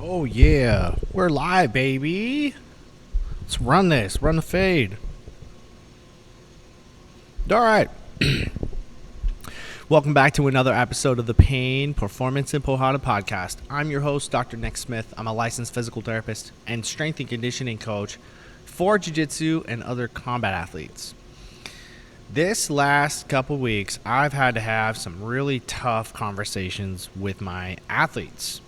Oh yeah, we're live, baby. Let's run this. Run the fade. All right. Welcome back to another episode of the Pain, Performance, and Porrada podcast. I'm your host, Dr. Nick Smith. I'm a licensed physical therapist and strength and conditioning coach for jiu-jitsu and other combat athletes. This last couple weeks, I've had to have some really tough conversations with my athletes.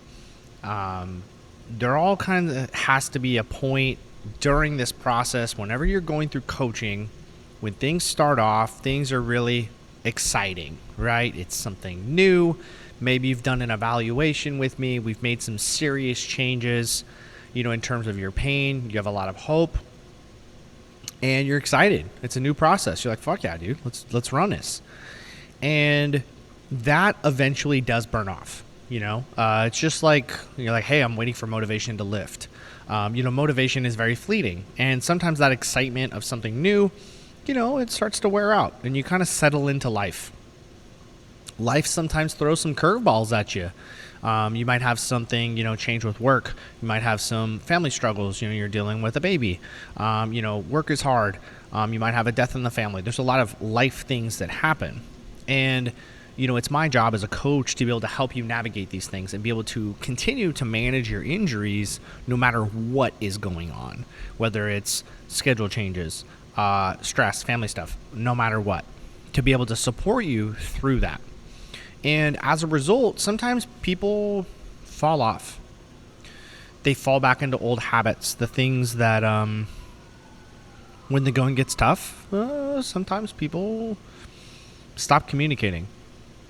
There all kinds of has to be a point during this process whenever you're going through coaching, when things start off, things are really exciting, right? It's something new. Maybe you've done an evaluation with me. We've made some serious changes, in terms of your pain. You have a lot of hope and you're excited. It's a new process. You're like, fuck yeah, dude, let's run this. And that eventually does burn off. It's just like, you're like, hey, I'm waiting for motivation to lift. Motivation is very fleeting. And sometimes that excitement of something new, it starts to wear out and you kind of settle into life. Life sometimes throws some curveballs at you. You might have something, change with work. You might have some family struggles. You're dealing with a baby. Work is hard. You might have a death in the family. There's a lot of life things that happen. And it's my job as a coach to be able to help you navigate these things and be able to continue to manage your injuries no matter what is going on, whether it's schedule changes, stress, family stuff, no matter what, to be able to support you through that. And as a result, sometimes people fall off. They fall back into old habits, the things that when the going gets tough, sometimes people stop communicating.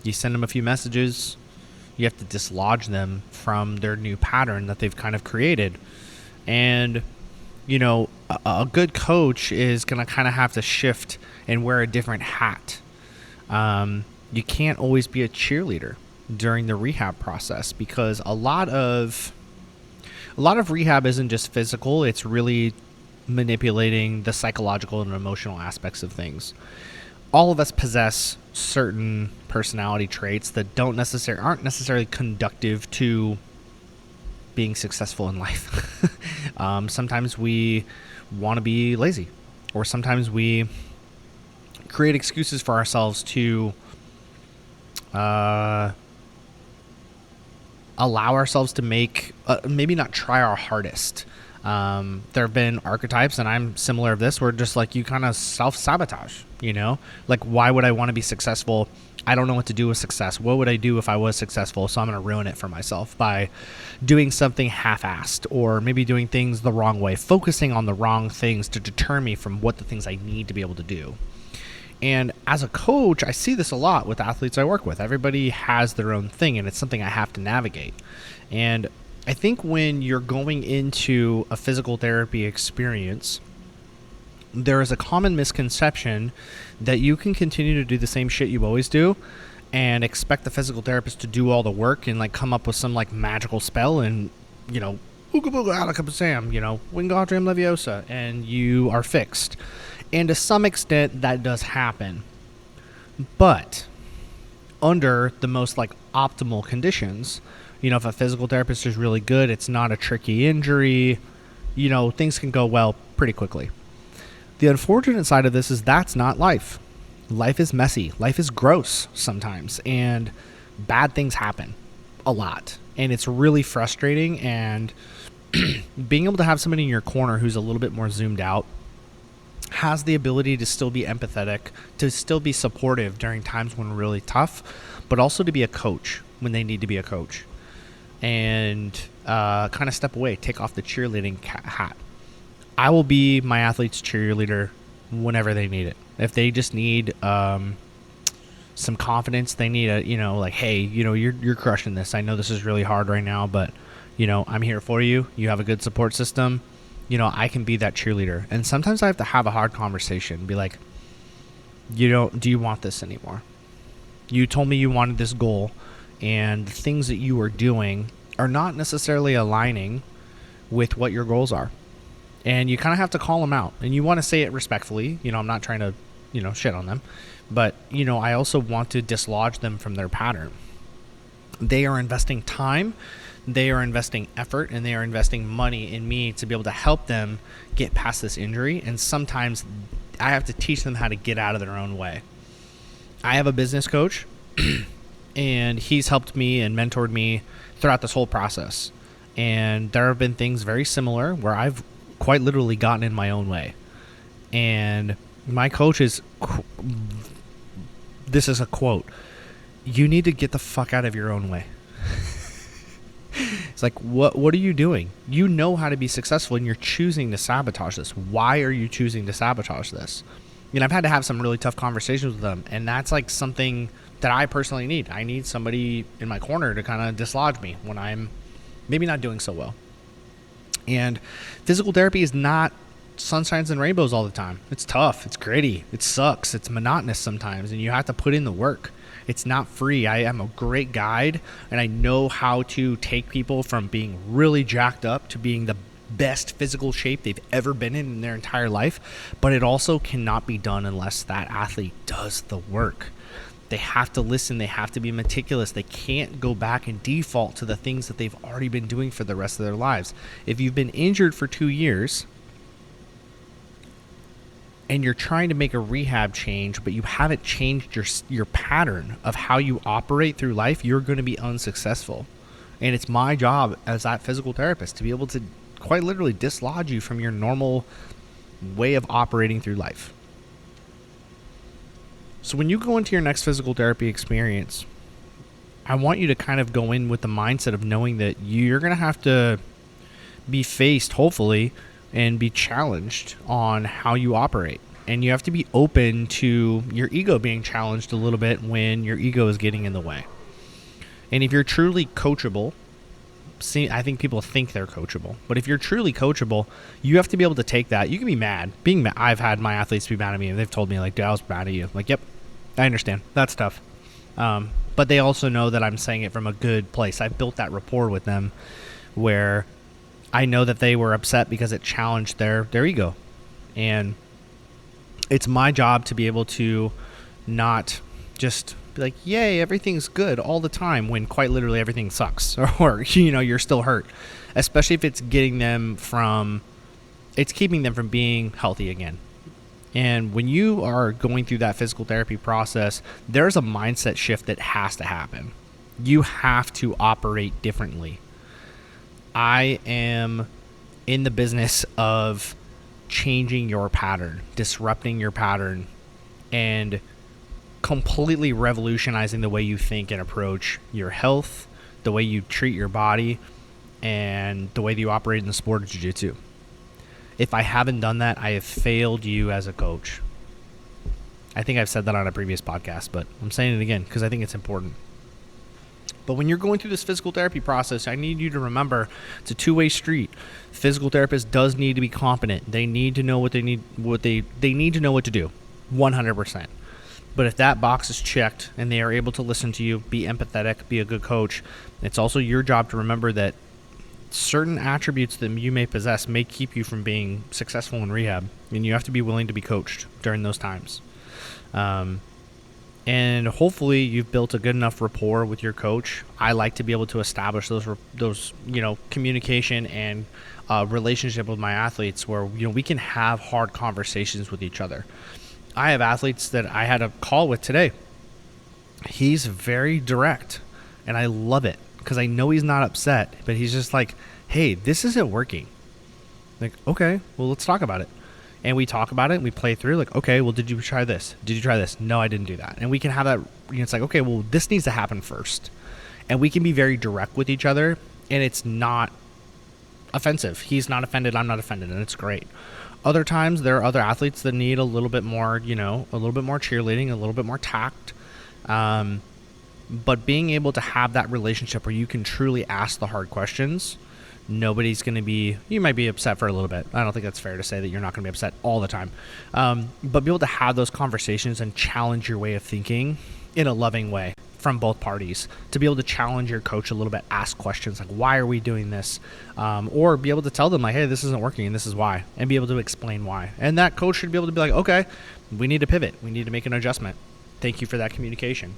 You send them a few messages, you have to dislodge them from their new pattern that they've kind of created. And, a good coach is going to kind of have to shift and wear a different hat. You can't always be a cheerleader during the rehab process because a lot of rehab isn't just physical. It's really manipulating the psychological and emotional aspects of things. All of us possess certain personality traits that aren't necessarily conducive to being successful in life. Sometimes we want to be lazy, or sometimes we create excuses for ourselves to allow ourselves to maybe not try our hardest. There have been archetypes, and I'm similar of this, where just like you kind of self-sabotage, like, why would I want to be successful? I don't know what to do with success. What would I do if I was successful? So I'm going to ruin it for myself by doing something half-assed, or maybe doing things the wrong way, focusing on the wrong things to deter me from what the things I need to be able to do. And as a coach, I see this a lot with athletes I work with. Everybody has their own thing, and it's something I have to navigate. And I think when you're going into a physical therapy experience, there is a common misconception that you can continue to do the same shit you always do and expect the physical therapist to do all the work and like come up with some like magical spell and, ooga booga alakapasam, Wingardium Leviosa, and you are fixed. And to some extent, that does happen. But under the most like optimal conditions, if a physical therapist is really good, it's not a tricky injury, things can go well pretty quickly. The unfortunate side of this is that's not life. Life is messy. Life is gross sometimes, and bad things happen a lot. And it's really frustrating, and being able to have somebody in your corner who's a little bit more zoomed out, has the ability to still be empathetic, to still be supportive during times when we're really tough, but also to be a coach when they need to be a coach. And kind of step away, take off the cheerleading hat. I will be my athlete's cheerleader whenever they need it. If they just need some confidence, they need like, hey, you're crushing this. I know this is really hard right now, but I'm here for you. You have a good support system. I can be that cheerleader. And sometimes I have to have a hard conversation, be like, do you want this anymore? You told me you wanted this goal, and the things that you are doing are not necessarily aligning with what your goals are. And you kind of have to call them out, and you want to say it respectfully. I'm not trying to, shit on them, but, I also want to dislodge them from their pattern. They are investing time. They are investing effort and they are investing money in me to be able to help them get past this injury. And sometimes I have to teach them how to get out of their own way. I have a business coach and he's helped me and mentored me throughout this whole process. And there have been things very similar where I've quite literally gotten in my own way. And my coach this is a quote, "You need to get the fuck out of your own way." It's like, what are you doing? You know how to be successful and you're choosing to sabotage this. Why are you choosing to sabotage this? I've had to have some really tough conversations with them, and that's like something that I personally need. I need somebody in my corner to kind of dislodge me when I'm maybe not doing so well. And physical therapy is not sunshines and rainbows all the time. It's tough. It's gritty. It sucks. It's monotonous sometimes, and you have to put in the work. It's not free. I am a great guide, and I know how to take people from being really jacked up to being the best physical shape they've ever been in their entire life. But it also cannot be done unless that athlete does the work. They have to listen. They have to be meticulous. They can't go back and default to the things that they've already been doing for the rest of their lives. If you've been injured for 2 years and you're trying to make a rehab change, but you haven't changed your pattern of how you operate through life, you're going to be unsuccessful. And it's my job as that physical therapist to be able to quite literally dislodge you from your normal way of operating through life. So when you go into your next physical therapy experience, I want you to kind of go in with the mindset of knowing that you're going to have to be faced, hopefully, and be challenged on how you operate. And you have to be open to your ego being challenged a little bit when your ego is getting in the way. And if you're truly coachable, I think people think they're coachable, but if you're truly coachable, you have to be able to take that. You can be mad. I've had my athletes be mad at me, and they've told me, like, "Dude, I was mad at you." I'm like, yep, I understand. That's tough. But they also know that I'm saying it from a good place. I've built that rapport with them where I know that they were upset because it challenged their ego. And it's my job to be able to not just be like, yay, everything's good all the time, when quite literally everything sucks or you're still hurt, especially if it's keeping them from being healthy again. And when you are going through that physical therapy process, there's a mindset shift that has to happen. You have to operate differently. I am in the business of changing your pattern, disrupting your pattern, and completely revolutionizing the way you think and approach your health, the way you treat your body, and the way that you operate in the sport of jiu-jitsu. If I haven't done that, I have failed you as a coach. I think I've said that on a previous podcast, but I'm saying it again because I think it's important. But when you're going through this physical therapy process, I need you to remember it's a two-way street. Physical therapist does need to be competent. They need to know what they need to know what to do, 100%. But if that box is checked and they are able to listen to you, be empathetic, be a good coach, it's also your job to remember that certain attributes that you may possess may keep you from being successful in rehab, and you have to be willing to be coached during those times. And hopefully you've built a good enough rapport with your coach. I like to be able to establish those communication and relationship with my athletes where we can have hard conversations with each other. I have athletes that I had a call with today. He's very direct, and I love it because I know he's not upset, but he's just like, hey, this isn't working. Like, okay, well, let's talk about it. And we talk about it, and we play through, like, okay, well, did you try this? Did you try this? No, I didn't do that. And we can have that, it's like, okay, well, this needs to happen first. And we can be very direct with each other, and it's not offensive. He's not offended, I'm not offended, and it's great. Other times, there are other athletes that need a little bit more, a little bit more cheerleading, a little bit more tact. But being able to have that relationship where you can truly ask the hard questions, nobody's going to be, you might be upset for a little bit. I don't think that's fair to say that you're not going to be upset all the time. But be able to have those conversations and challenge your way of thinking in a loving way from both parties, to be able to challenge your coach a little bit, ask questions like, why are we doing this? Or be able to tell them like, hey, this isn't working and this is why, and be able to explain why. And that coach should be able to be like, okay, we need to pivot. We need to make an adjustment. Thank you for that communication.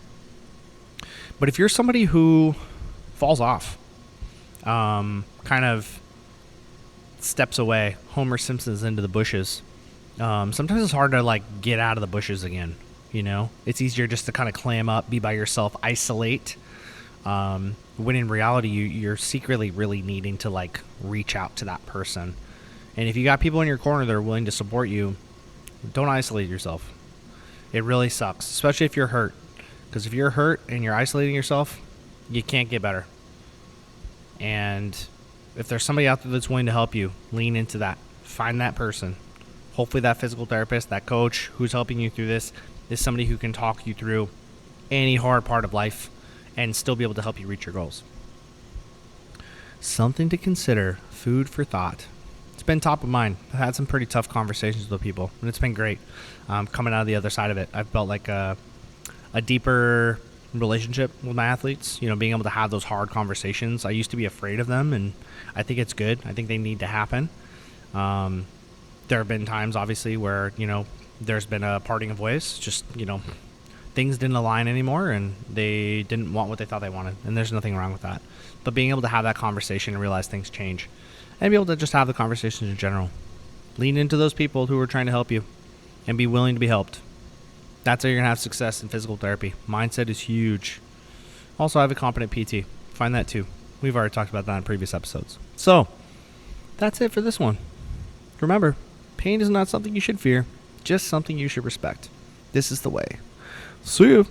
But if you're somebody who falls off kind of steps away. Homer Simpson's into the bushes. Sometimes it's hard to like get out of the bushes again. You know, it's easier just to kind of clam up, be by yourself, isolate. When in reality, you're secretly really needing to like reach out to that person. And if you got people in your corner that are willing to support you, don't isolate yourself. It really sucks, especially if you're hurt. Because if you're hurt and you're isolating yourself, you can't get better. And if there's somebody out there that's willing to help you, lean into that. Find that person. Hopefully that physical therapist, that coach who's helping you through this is somebody who can talk you through any hard part of life and still be able to help you reach your goals. Something to consider, food for thought. It's been top of mind. I've had some pretty tough conversations with people, and it's been great. Coming out of the other side of it, I've felt like a deeper relationship with my athletes, you know, being able to have those hard conversations. I used to be afraid of them, and I think it's good. I think they need to happen. There have been times, obviously, where, you know, there's been a parting of ways. Just, you know, things didn't align anymore, and they didn't want what they thought they wanted, and there's nothing wrong with that. But being able to have that conversation and realize things change, and be able to just have the conversations in general. Lean into those people who are trying to help you, and be willing to be helped. That's how you're going to have success in physical therapy. Mindset is huge. Also, I have a competent PT. Find that too. We've already talked about that in previous episodes. So, that's it for this one. Remember, pain is not something you should fear, just something you should respect. This is the way. See you.